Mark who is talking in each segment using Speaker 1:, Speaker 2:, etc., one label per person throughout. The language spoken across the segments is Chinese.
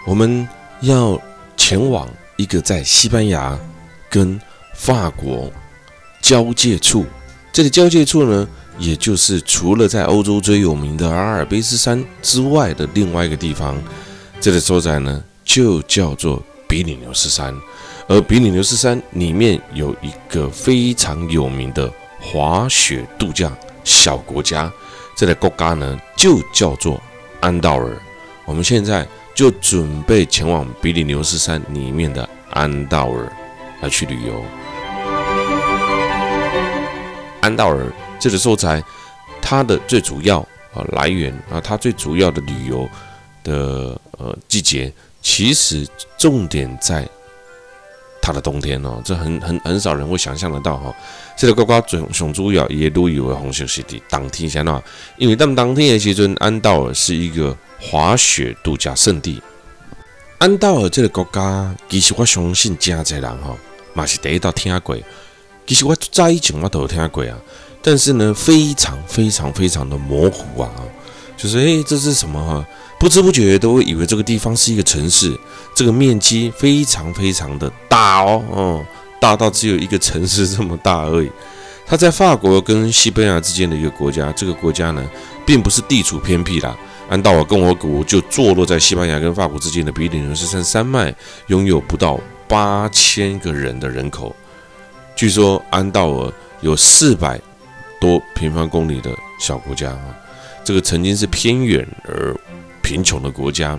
Speaker 1: 我们要前往一个在西班牙跟法国交界处。这里交界处呢，也就是除了在欧洲最有名的阿尔卑斯山之外的另外一个地方。这个所在呢，就叫做比利牛斯山。而比利牛斯山里面有一个非常有名的滑雪度假小国家，这个国家呢就叫做安道尔。我们现在就准备前往比利牛斯山里面的安道尔来去旅游。安道尔这个所在，它的最主要来源它最主要的旅游的季节，其实重点在它的冬天哦，这很少人会想象得到哈。这个国家最主要也旅游的方式是在冬天先啦，因为当天的时阵，安道尔是一个滑雪度假胜地。安道尔这个国家，其实我相信真侪人哈，嘛是第一道听过。其实我早以前我都有听过啊，但是呢，非常的模糊啊，就是这是什么哈？不知不觉都会以为这个地方是一个城市，这个面积非常的大哦，大到只有一个城市这么大而已。它在法国跟西班牙之间的一个国家，这个国家呢，并不是地处偏僻啦。安道尔共和国就坐落在西班牙跟法国之间的比利牛斯山山脉，拥有不到8000个人的人口。据说安道尔有400多平方公里的小国家啊，这个曾经是偏远而贫穷的国家，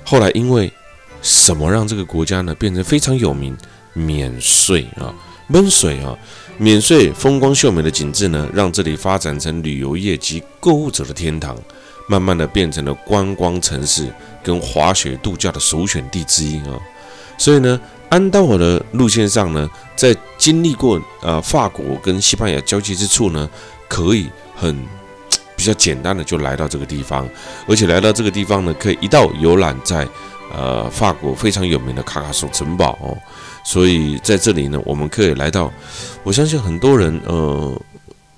Speaker 1: 后来因为什么让这个国家呢变成非常有名？免税啊，免税风光秀美的景致呢，让这里发展成旅游业及购物者的天堂，慢慢的变成了观光城市跟滑雪度假的首选地之一啊。所以呢，安道尔的路线上呢，在经历过法国跟西班牙交界之处呢，可以比较简单的就来到这个地方，而且来到这个地方呢，可以一道游览在法国非常有名的卡卡索城堡哦。所以在这里呢，我们可以来到，我相信很多人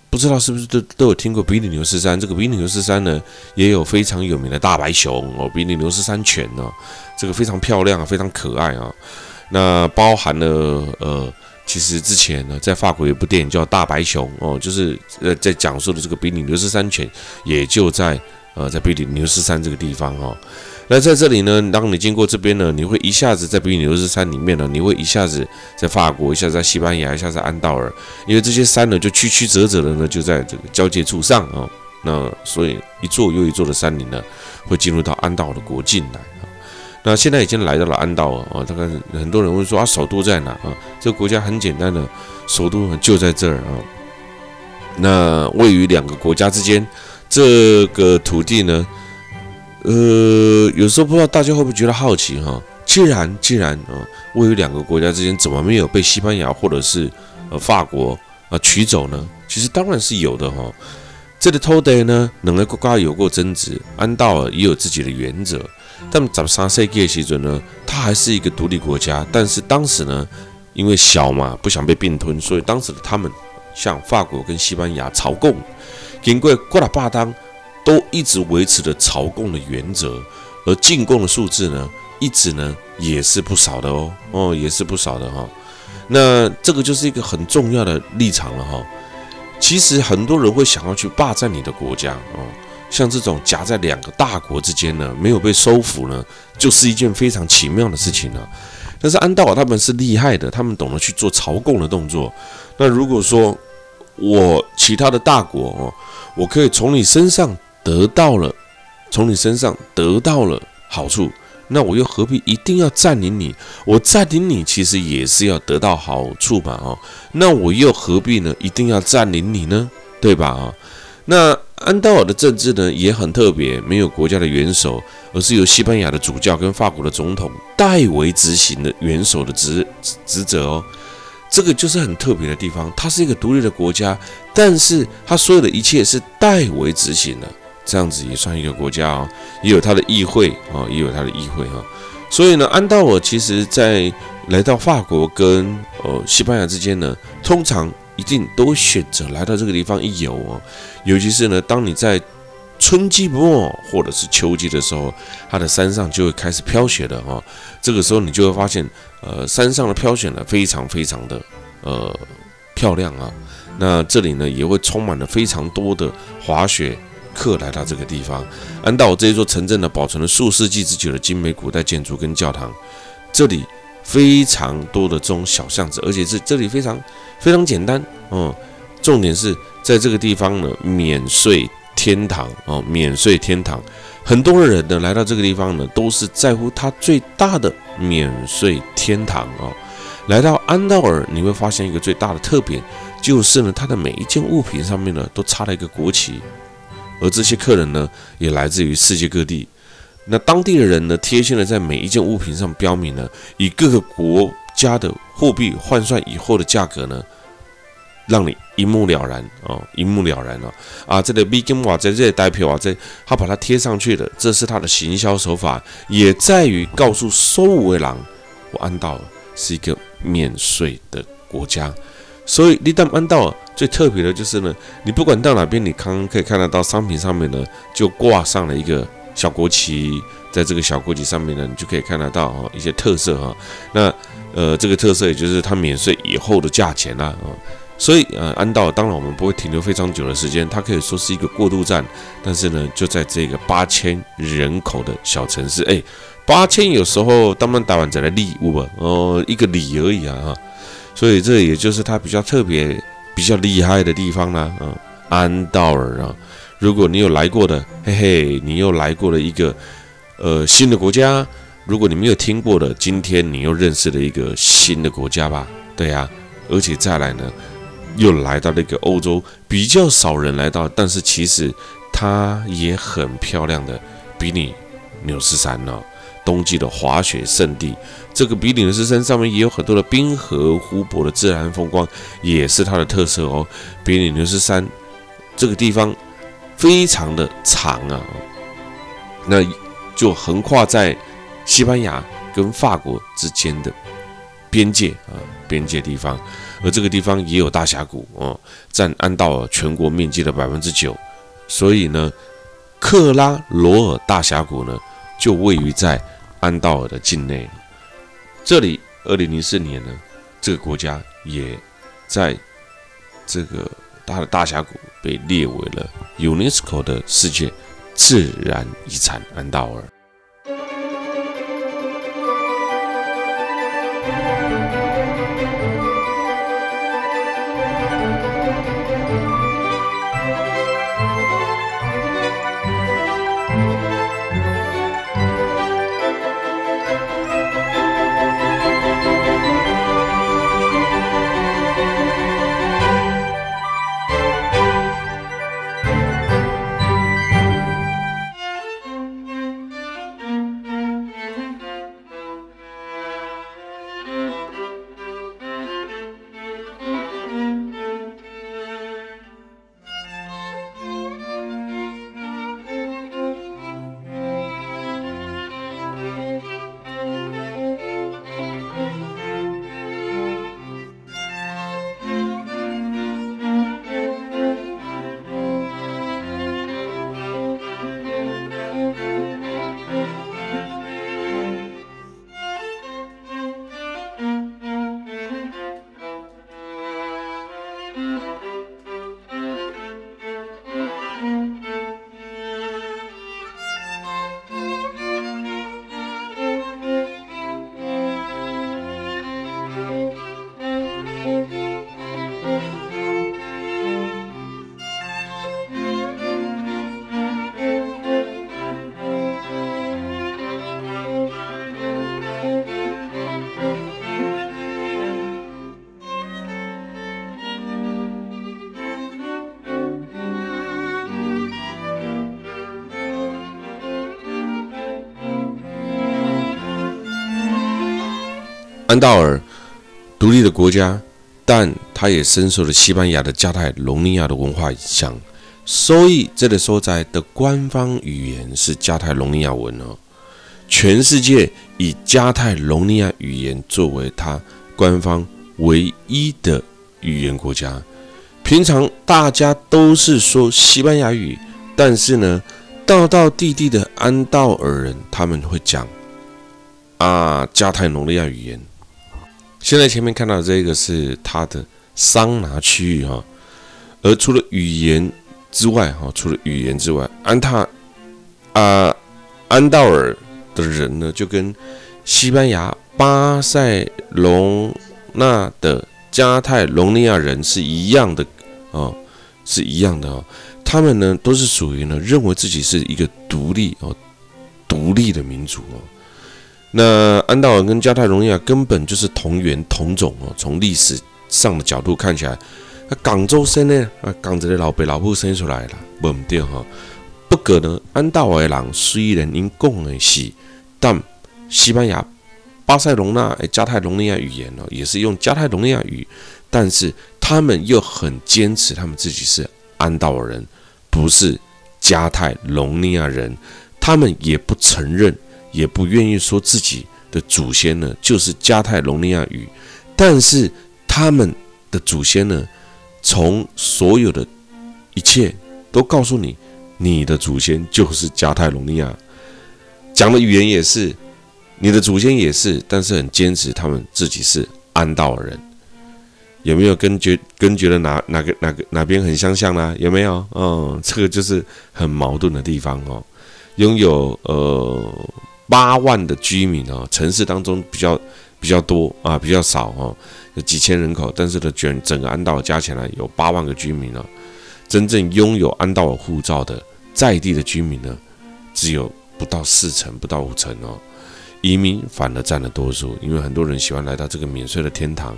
Speaker 1: 不知道是不是都有听过比利牛斯山。这个比利牛斯山呢，也有非常有名的大白熊哦，比利牛斯山犬哦，这个非常漂亮，非常可爱啊。那包含了其实之前呢，在法国有一部电影叫《大白熊》哦，就是在讲述的这个比利牛斯山犬，也就在比利牛斯山这个地方哦。那在这里呢，当你经过这边呢，你会一下子在比利牛斯山里面呢，你会一下子在法国，一下子在西班牙，一下子在安道尔，因为这些山呢就曲折的呢就在这个交界处上啊。那所以一座又一座的山岭呢，会进入到安道尔的国境来啊。那现在已经来到了安道尔啊，大概很多人会说首都在哪啊？这个国家很简单的，首都就在这儿啊。那位于2个国家之间，这个土地呢？有时候不知道大家会不会觉得好奇哈？既然位于2个国家之间，怎么没有被西班牙或者是法国取走呢？其实当然是有的哈。这个土地呢，2个国家有过争执，安道尔也有自己的原则。但13世纪的时候呢，它还是一个独立国家，但是当时呢，因为小嘛，不想被并吞，所以当时的他们向法国跟西班牙朝贡，经过过了8当。都一直维持着朝贡的原则，而进贡的数字呢，一直呢也是不少的哦，也是不少的哈。那这个就是一个很重要的立场了哈。其实很多人会想要去霸占你的国家哦，像这种夹在2个大国之间呢，没有被收服呢，就是一件非常奇妙的事情啊。但是安道尔他们是厉害的，他们懂得去做朝贡的动作。那如果说我其他的大国哦，我可以从你身上得到了好处，那我又何必一定要占领你？我占领你其实也是要得到好处嘛哦，那我又何必呢？一定要占领你呢？对吧啊？那安道尔的政治呢也很特别，没有国家的元首，而是由西班牙的主教跟法国的总统代为执行的元首的职责哦。这个就是很特别的地方，它是一个独立的国家，但是它所有的一切是代为执行的。这样子也算一个国家哦，也有它的议会啊，所以呢，安道尔其实在来到法国跟西班牙之间呢，通常一定都会选择来到这个地方一游哦。尤其是呢，当你在春季末或者是秋季的时候，它的山上就会开始飘雪了哈。这个时候你就会发现，山上的飘雪呢非常非常的漂亮啊。那这里呢也会充满了非常多的滑雪客来到这个地方。安道尔这一座城镇呢，保存了数世纪之久的精美古代建筑跟教堂。这里非常多的这种小巷子，而且这里非常非常简单哦。重点是在这个地方呢，免税天堂哦，免税天堂。很多人呢来到这个地方呢，都是在乎它最大的免税天堂哦。来到安道尔，你会发现一个最大的特点，就是呢，它的每一件物品上面呢，都插了一个国旗，而这些客人呢，也来自于世界各地。那当地的人呢，贴心的在每一件物品上标明了以各个国家的货币换算以后的价格呢，让你一目了然哦，一目了然哦。啊，这个美金哇，这个代票啊，他把它贴上去的，这是他的行销手法，也在于告诉所有的人，我安道尔是一个免税的国家。所以，你到安道尔最特别的就是呢，你不管到哪边，你可以看得到商品上面呢，就挂上了一个小国旗，在这个小国旗上面呢，你就可以看得到一些特色哈。那这个特色也就是它免税以后的价钱啦啊。所以安道尔当然我们不会停留非常久的时间，它可以说是一个过渡站。但是呢，就在这个8000人口的小城市，8000有时候当然台湾再来例有吧，一个里而已啊哈。所以这也就是它比较特别、比较厉害的地方啦安道尔啊。如果你有来过的，嘿嘿，你又来过了一个新的国家。如果你没有听过的，今天你又认识了一个新的国家吧？对啊，而且再来呢，又来到了一个欧洲比较少人来到，但是其实它也很漂亮的比利牛斯山哦，冬季的滑雪胜地。这个比利牛斯山上面也有很多的冰河、湖泊的自然风光，也是它的特色哦。比利牛斯山这个地方非常的长啊，那就横跨在西班牙跟法国之间的边界地方，而这个地方也有大峡谷哦，占安道尔全国面积的9%，所以呢，克拉罗尔大峡谷呢就位于在安道尔的境内。这里2004年呢，这个国家也在这个它的大峡谷被列为了 UNESCO 的世界自然遗产安道尔。安道尔独立的国家，但它也深受了西班牙的加泰隆尼亚的文化影响，所以这个所在的官方语言是加泰隆尼亚文哦。全世界以加泰隆尼亚语言作为它官方唯一的语言国家。平常大家都是说西班牙语但是呢，道道地地的安道尔人他们会讲加泰隆尼亚语言。现在前面看到的这个是它的桑拿区域哈，而除了语言之外安道尔的人呢，就跟西班牙巴塞隆纳的加泰隆尼亚人是一样的哦，他们呢都是属于呢认为自己是一个独立的民族哦。那安道尔跟加泰隆尼亚根本就是同源同种哦。从历史上的角度看起来，港洲生呢，港这个老爸老母生出来了，不对哈。不过呢，安道尔人虽然因讲的是，但西班牙巴塞隆纳加泰隆尼亚语言也是用加泰隆尼亚语，但是他们又很坚持他们自己是安道尔人，不是加泰隆尼亚人，他们也不承认。也不愿意说自己的祖先呢就是加泰隆尼亚语，但是他们的祖先呢，从所有的一切都告诉你，你的祖先就是加泰隆尼亚，讲的语言也是，你的祖先也是，但是很坚持他们自己是安道尔人。有没有跟觉得哪边很相像呢？有没有？这个就是很矛盾的地方哦。拥有8万的居民哦，城市当中比较多啊，比较少哦，有几千人口，但是呢，整个安道尔加起来有8万个居民哦。真正拥有安道尔护照的在地的居民呢，只有不到4成，不到5成哦。移民反而占了多数，因为很多人喜欢来到这个免税的天堂，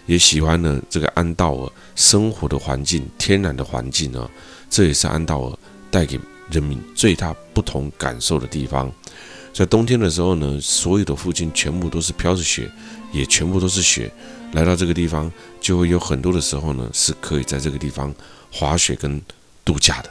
Speaker 1: 也喜欢呢这个安道尔生活的环境、天然的环境哦。这也是安道尔带给人民最大不同感受的地方。在冬天的时候呢，所有的附近全部都是飘着雪，也全部都是雪。来到这个地方，就会有很多的时候呢，是可以在这个地方滑雪跟度假的。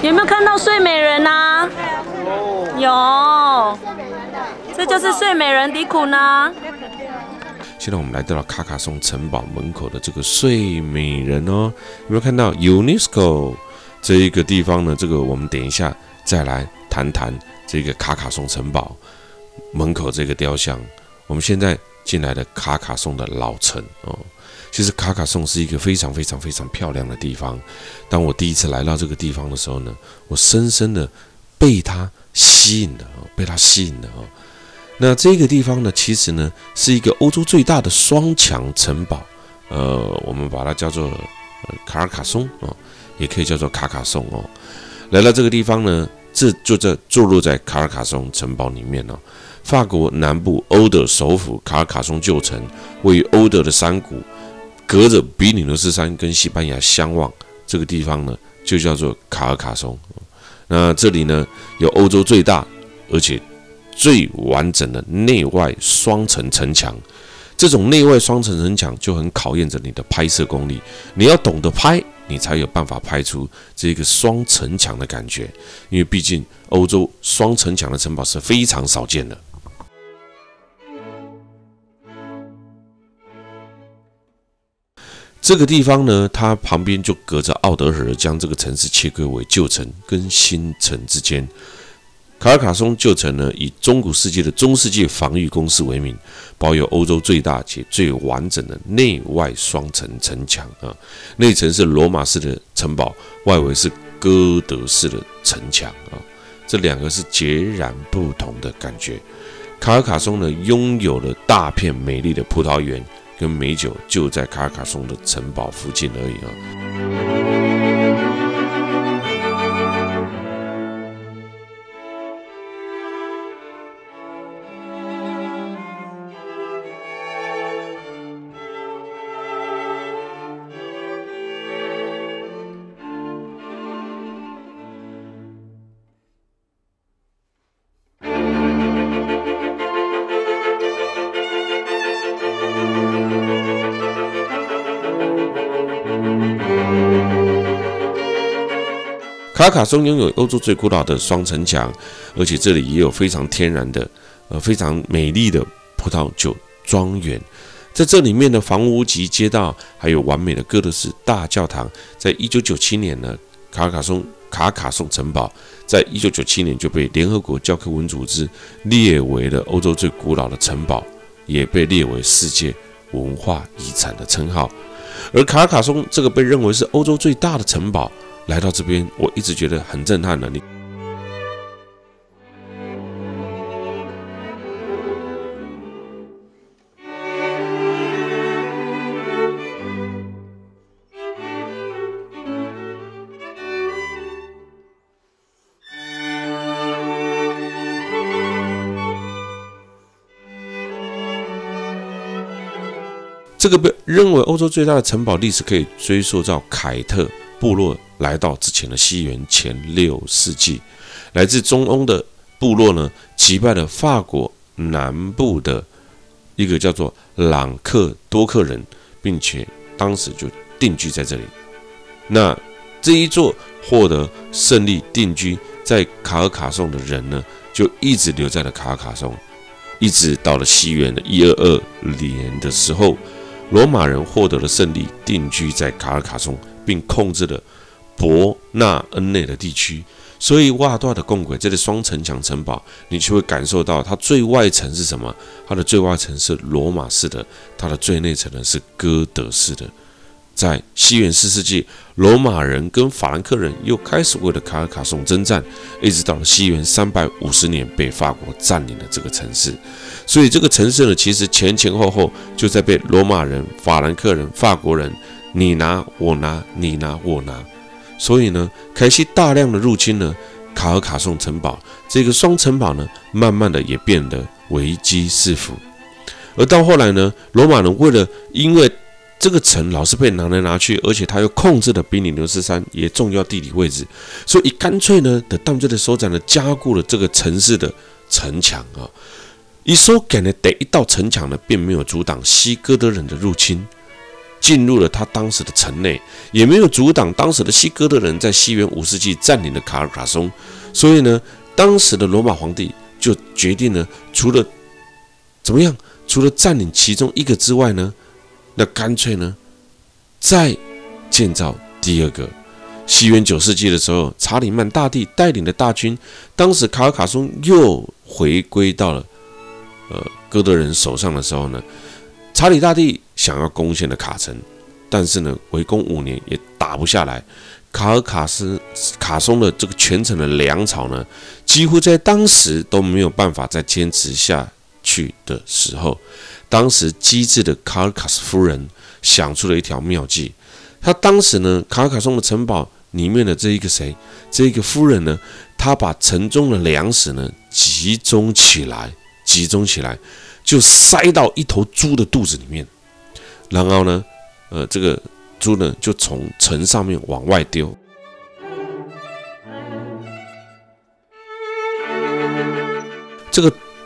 Speaker 2: 有没有看到睡美人啊？有，这就是睡美人迪库呢。
Speaker 1: 现在我们来到了卡卡颂城堡门口的这个睡美人哦，有没有看到 UNESCO 这一个地方呢？这个我们等一下再来谈谈这个卡卡颂城堡门口这个雕像。我们现在进来的卡卡颂的老城哦。其实卡卡颂是一个非常非常非常漂亮的地方。当我第一次来到这个地方的时候呢，我深深的被它吸引了，那这个地方呢，其实呢是一个欧洲最大的双墙城堡，我们把它叫做卡尔卡松哦，也可以叫做卡卡颂哦。来到这个地方呢，这就坐落在卡尔卡颂城堡里面哦。法国南部欧德首府卡尔卡颂旧城，位于欧德的山谷。隔着比利牛斯山跟西班牙相望，这个地方呢就叫做卡尔卡松。那这里呢有欧洲最大而且最完整的内外双层城墙。这种内外双层城墙就很考验着你的拍摄功力，你要懂得拍，你才有办法拍出这个双城墙的感觉。因为毕竟欧洲双城墙的城堡是非常少见的。这个地方呢，它旁边就隔着奥德河，将这个城市切割为旧城跟新城之间。卡尔卡松旧城呢，以中古世纪的中世纪防御工事为名，保有欧洲最大且最完整的内外双层城墙啊。内层是罗马式的城堡，外围是哥德式的城墙啊。这两个是截然不同的感觉。卡尔卡松呢，拥有了大片美丽的葡萄园跟美酒，就在卡尔卡松的城堡附近而已啊。卡尔卡松拥有欧洲最古老的双城墙，而且这里也有非常天然的、非常美丽的葡萄酒庄园。在这里面的房屋及街道，还有完美的哥德式大教堂。在1997年呢，卡尔卡松城堡在1997年就被联合国教科文组织列为了欧洲最古老的城堡，也被列为世界文化遗产的称号。而卡尔卡松这个被认为是欧洲最大的城堡，来到这边，我一直觉得很震撼的。这个被认为欧洲最大的城堡历史可以追溯到凯特部落来到之前的西元前6世纪，来自中欧的部落呢，击败了法国南部的一个叫做朗克多克人，并且当时就定居在这里。那这一座获得胜利定居在卡尔卡松的人呢，就一直留在了卡尔卡松，一直到了西元的1222年的时候，罗马人获得了胜利，定居在卡尔卡松，并控制了伯纳恩内的地区。所以瓦多的共轨这个双城墙城堡，你就会感受到它最外层是什么？它的最外层是罗马式的，它的最内层呢是哥德式的。在西元4世纪，罗马人跟法兰克人又开始为了卡尔卡松征战，一直到了西元350年被法国占领了这个城市。所以这个城市呢，其实前后后就在被罗马人、法兰克人、法国人你拿我拿，你拿我拿。所以呢，开启大量的入侵呢，卡尔卡松城堡这个双城堡呢，慢慢的也变得危机四伏。而到后来呢，罗马人为了因为这个城老是被拿来拿去，而且他又控制了比利牛斯山也重要地理位置，所以干脆呢，的当这的首长呢，加固了这个城市的城墙啊。一收改呢，第一道城墙呢，并没有阻挡西哥德人的入侵，进入了他当时的城内，也没有阻挡当时的西哥德人在西元5世纪占领了卡尔卡松。所以呢，当时的罗马皇帝就决定呢，除了占领其中一个之外呢，那干脆呢，再建造第二个。西元9世纪的时候，查理曼大帝带领的大军，当时卡尔卡松又回归到了哥德人手上的时候呢，查理大帝想要攻陷了卡城，但是呢，围攻5年也打不下来。卡尔卡松的这个全城的粮草呢，几乎在当时都没有办法再坚持下去的时候，当时机智的卡尔卡斯夫人想出了一条妙计。她当时呢，卡尔卡松的城堡里面的这一个夫人呢，她把城中的粮食呢集中起来，就塞到一头猪的肚子里面，然后呢，这个猪呢就从城上面往外丢。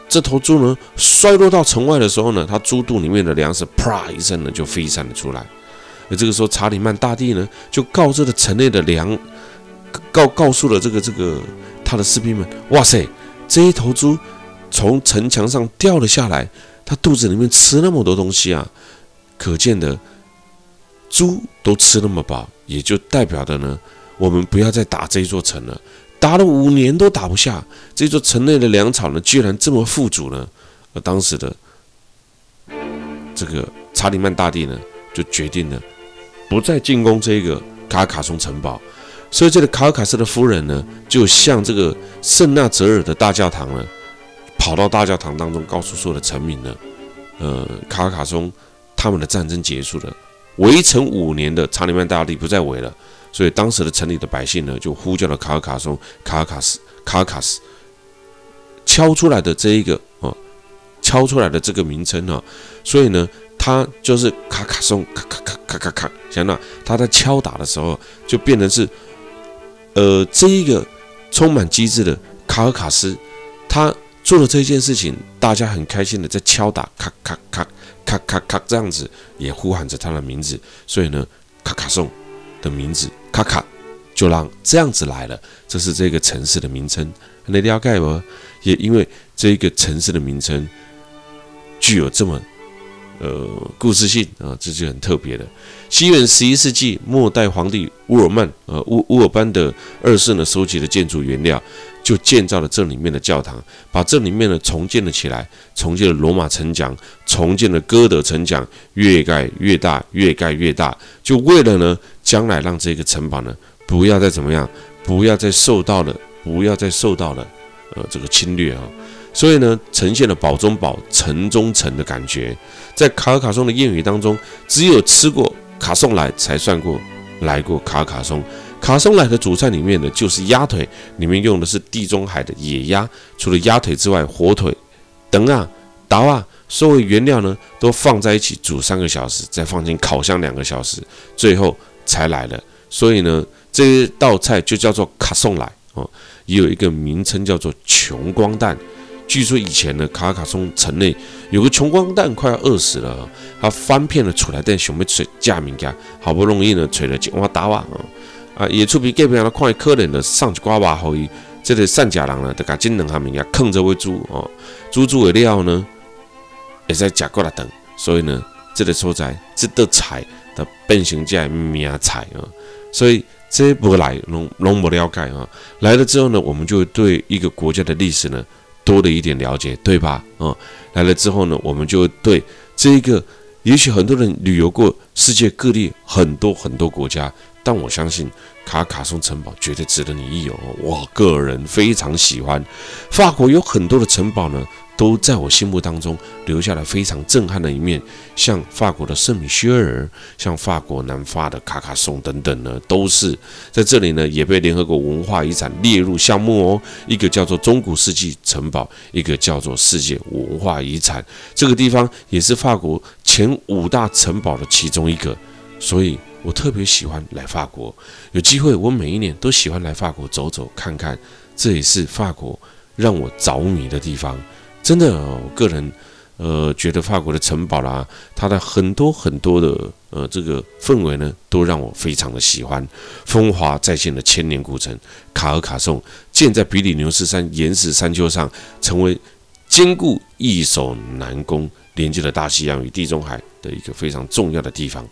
Speaker 1: 这头猪呢摔落到城外的时候呢，它猪肚里面的粮食啪一声呢就飞散了出来。而这个时候，查理曼大帝呢就告知了城内的告诉了这个他的士兵们，哇塞，这一头猪从城墙上掉了下来，它肚子里面吃那么多东西啊，可见的猪都吃那么饱，也就代表的呢，我们不要再打这一座城了，打了5年都打不下，这座城内的粮草呢居然这么富足呢。而当时的这个查理曼大帝呢就决定了不再进攻这个卡尔卡松城堡。所以这个卡尔卡斯的夫人呢，就向这个圣纳泽尔的大教堂呢，跑到大教堂当中，告诉所有的臣民呢，卡尔卡松他们的战争结束了，围城5年的查理曼大帝不再围了。所以当时的城里的百姓呢，就呼叫了卡尔卡斯，敲出来的敲出来的这个名称啊，所以呢，他就是卡卡松，咔，想到他在敲打的时候，就变成是。这一个充满机智的卡尔卡斯，他做了这件事情，大家很开心的在敲打，咔这样子，也呼喊着他的名字，所以呢，卡卡颂的名字卡卡就让这样子来了，这是这个城市的名称。你了解吗？也因为这个城市的名称具有这么故事性啊，这就很特别的。西元11世纪末代皇帝乌尔班的2世呢，收集了建筑原料，就建造了这里面的教堂，把这里面呢重建了起来，重建了罗马城墙，重建了哥德城墙，越盖越大，越盖越大，就为了呢将来让这个城堡呢不要再怎么样，不要再受到了这个侵略啊。所以呢，呈现了堡中堡、城中城的感觉。在卡尔卡松的谚语当中，只有吃过卡颂来才算过来过卡尔卡松。卡松来的主菜里面呢，就是鸭腿，里面用的是地中海的野鸭。除了鸭腿之外，火腿、等啊、刀啊，所有原料呢都放在一起煮3个小时，再放进烤箱2个小时，最后才来了。所以呢，这道菜就叫做卡颂来哦，也有一个名称叫做穷光蛋。据说以前呢，卡尔卡松城内有个穷光蛋快要饿死了，他翻遍了厝内底想要找食物件，好不容易呢找了一碗豆啊，也出比隔壁人看可怜的送一寡肉给伊，这个善食人呢，就把这2项物件放着为煮哦，煮的了呢，会使食过来顿，所以呢，这个所在这道菜就变成这名菜啊，所以这不来拢不了解啊，来了之后呢，我们就会对一个国家的历史呢。多了一点了解，对吧？来了之后呢，我们就对这一个，也许很多人旅游过世界各地很多国家，但我相信卡尔卡松城堡绝对值得你一游。我个人非常喜欢法国，有很多的城堡呢，都在我心目当中留下了非常震撼的一面，像法国的圣米歇尔，像法国南法的卡卡颂等等呢，都是在这里呢，也被联合国文化遗产列入项目哦。一个叫做中古世纪城堡，一个叫做世界文化遗产。这个地方也是法国前5大城堡的其中一个，所以我特别喜欢来法国。有机会，我每一年都喜欢来法国走走看看，这也是法国让我着迷的地方。真的，我个人觉得法国的城堡啦，它的很多的这个氛围呢，都让我非常的喜欢。风华再现的千年古城卡尔卡颂，建在比利牛斯山岩石山丘上，成为坚固易守难攻，连接了大西洋与地中海的一个非常重要的地方。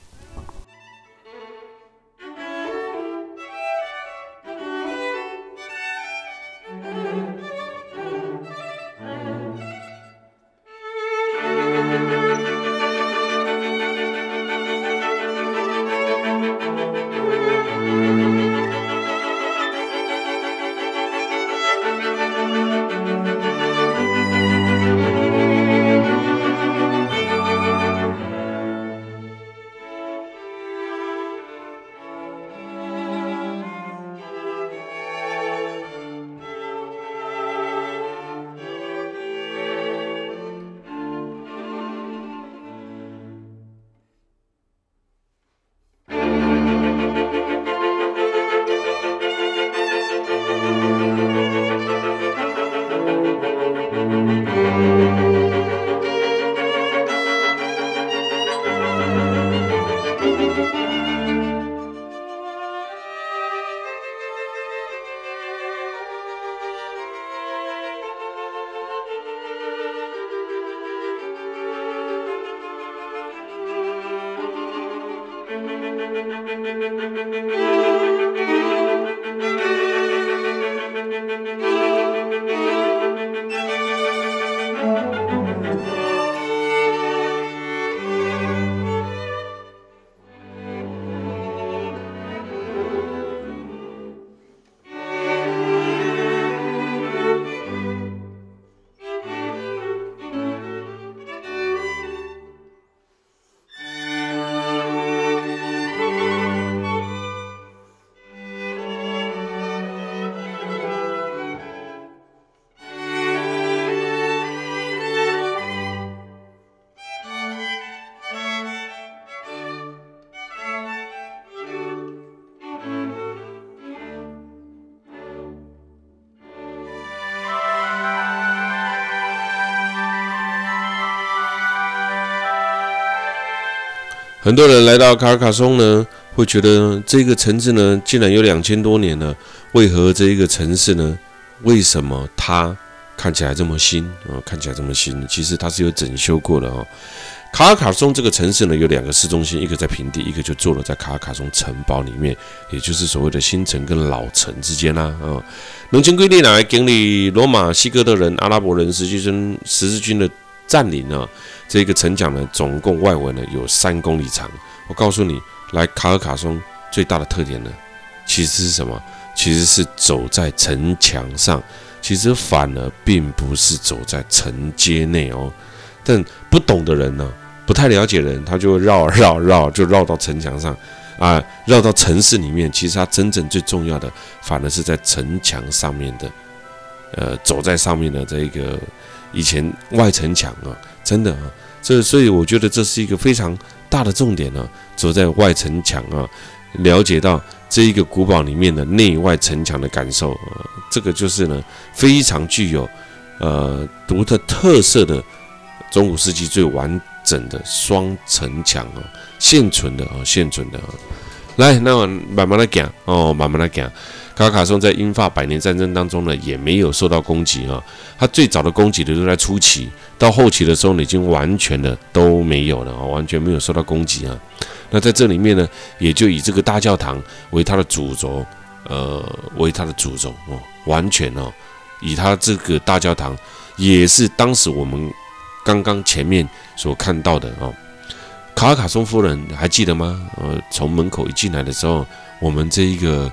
Speaker 1: 很多人来到卡尔卡松呢，会觉得这个城市呢，竟然有2000多年了，为何这一个城市呢？为什么它看起来这么新啊？看起来这么新，其实它是有整修过的哦。卡尔卡松这个城市呢，有2个市中心，一个在平地，一个就坐落在卡尔卡松城堡里面，也就是所谓的新城跟老城之间啦啊。2000几年来，经历罗马、西哥特人、阿拉伯人、十字军的占领啊，这个城墙呢，总共外围呢有3公里长。我告诉你，来卡尔卡松最大的特点呢，其实是什么？其实是走在城墙上，其实反而并不是走在城街内哦。但不懂的人呢，不太了解的人，他就会绕，就绕到城墙上啊，绕到城市里面。其实它真正最重要的，反而是在城墙上面的，走在上面的这个以前外城墙啊，真的啊，所以我觉得这是一个非常大的重点啊，走在外城墙啊，了解到这一个古堡里面的内外城墙的感受啊，这个就是呢非常具有独特特色的中古世纪最完整的双城墙啊，现存的。来，那我慢慢来讲哦，慢慢来讲。卡尔卡松在英法100年战争当中呢，也没有受到攻击啊。它最早的攻击的都在初期，到后期的时候呢，已经完全的都没有了啊，完全没有受到攻击啊。那在这里面呢，也就以这个大教堂为它的主轴，完全哦，以它这个大教堂也是当时我们刚刚前面所看到的哦。卡尔卡松夫人还记得吗？从门口一进来的时候，我们这一个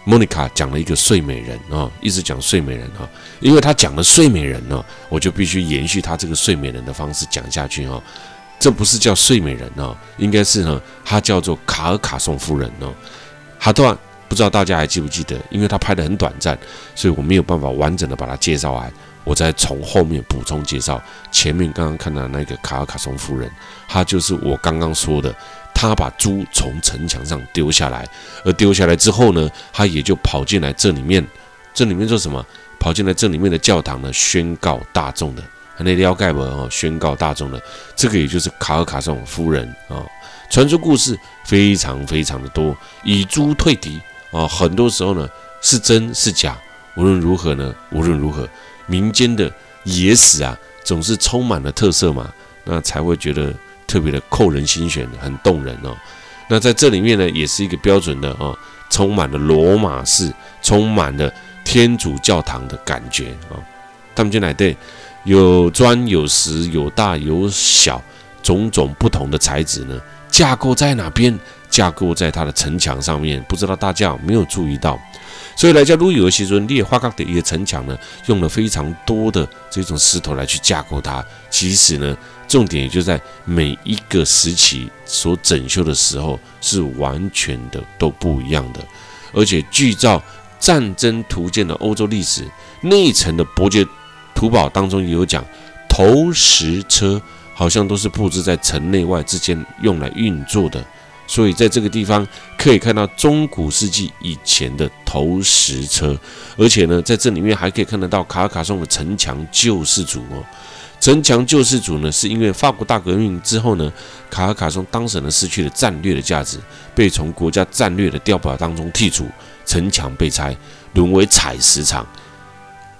Speaker 1: 莫妮卡讲了一个睡美人啊，一直讲睡美人啊，因为她讲了睡美人呢，我就必须延续她这个睡美人的方式讲下去啊。这不是叫睡美人啊，应该是呢，她叫做卡尔卡松夫人哦。哈段不知道大家还记不记得？因为她拍得很短暂，所以我没有办法完整的把它介绍完。我再从后面补充介绍前面刚刚看到的那个卡尔卡松夫人，她就是我刚刚说的，她把猪从城墙上丢下来，而丢下来之后呢，她也就跑进来这里面做什么？跑进来这里面的教堂呢，宣告大众的，那了解不？宣告大众的，这个也就是卡尔卡松夫人啊。传说故事非常非常的多，以猪退敌啊，很多时候呢是真是假，无论如何，民间的野史啊，总是充满了特色嘛，那才会觉得特别的扣人心弦，很动人哦。那在这里面呢，也是一个标准的啊，充满了罗马式，充满了天主教堂的感觉啊。他们进来对，有砖有石，有大有小，种种不同的材质呢，架构在哪边？架构在它的城墙上面，不知道大家有没有注意到？所以来到路易的时阵，列花岗的一个城墙呢，用了非常多的这种石头来去架构它。其实呢，重点也就在每一个时期所整修的时候是完全的都不一样的。而且据照战争图鉴的欧洲历史内层的伯爵图堡当中也有讲，投石车好像都是布置在城内外之间用来运作的。所以在这个地方可以看到中古世纪以前的投石车，而且呢，在这里面还可以看得到卡尔卡松的城墙救世主哦。城墙救世主呢，是因为法国大革命之后呢，卡尔卡松当时呢失去了战略的价值，被从国家战略的调表当中剔除，城墙被拆，沦为采石场。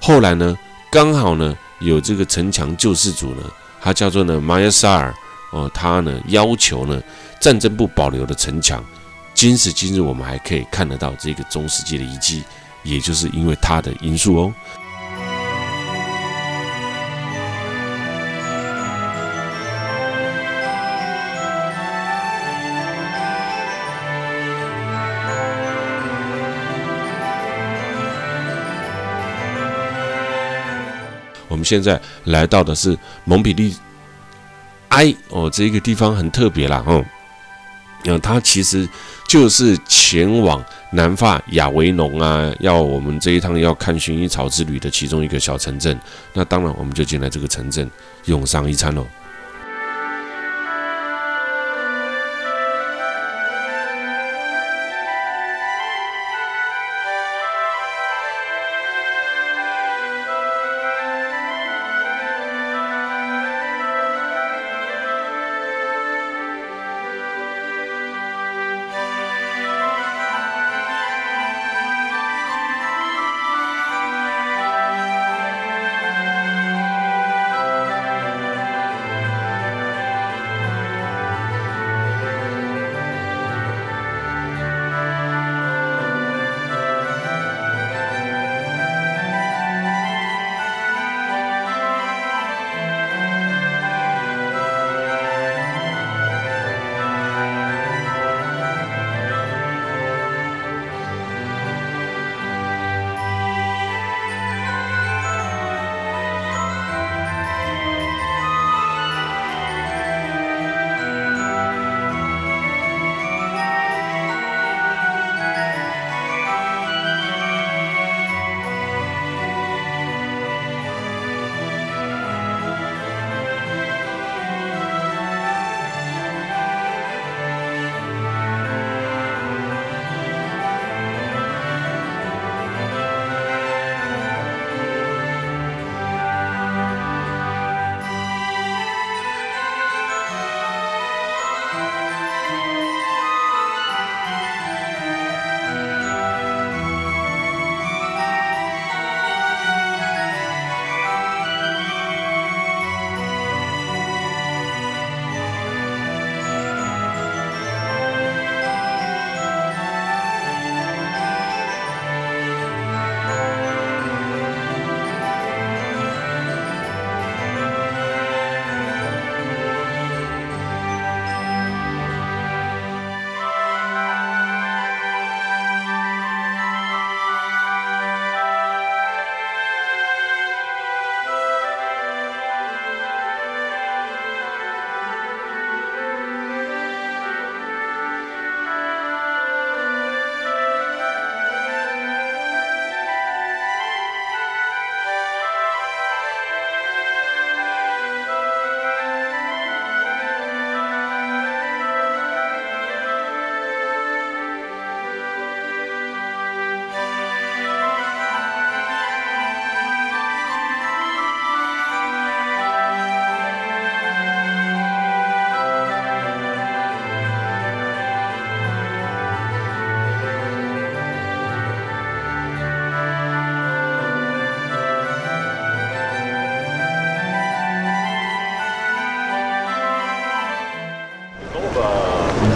Speaker 1: 后来呢，刚好呢有这个城墙救世主呢，他叫做呢马亚萨尔他呢要求呢战争部保留的城墙，今时今日我们还可以看得到这个中世纪的遗迹，也就是因为它的因素哦。我们现在来到的是蒙彼利埃这个地方很特别啦它其实就是前往南法亚维农啊，我们这一趟要看薰衣草之旅的其中一个小城镇。那当然，我们就进来这个城镇用上一餐喽。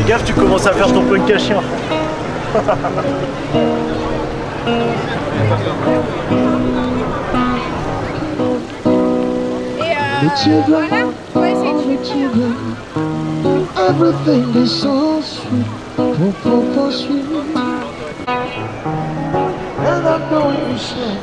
Speaker 3: Fais gaffe, tu commences à faire ton punk à chien.
Speaker 4: Voilà, on va essayer de... Everything is so sweet, sweet. And I know you should.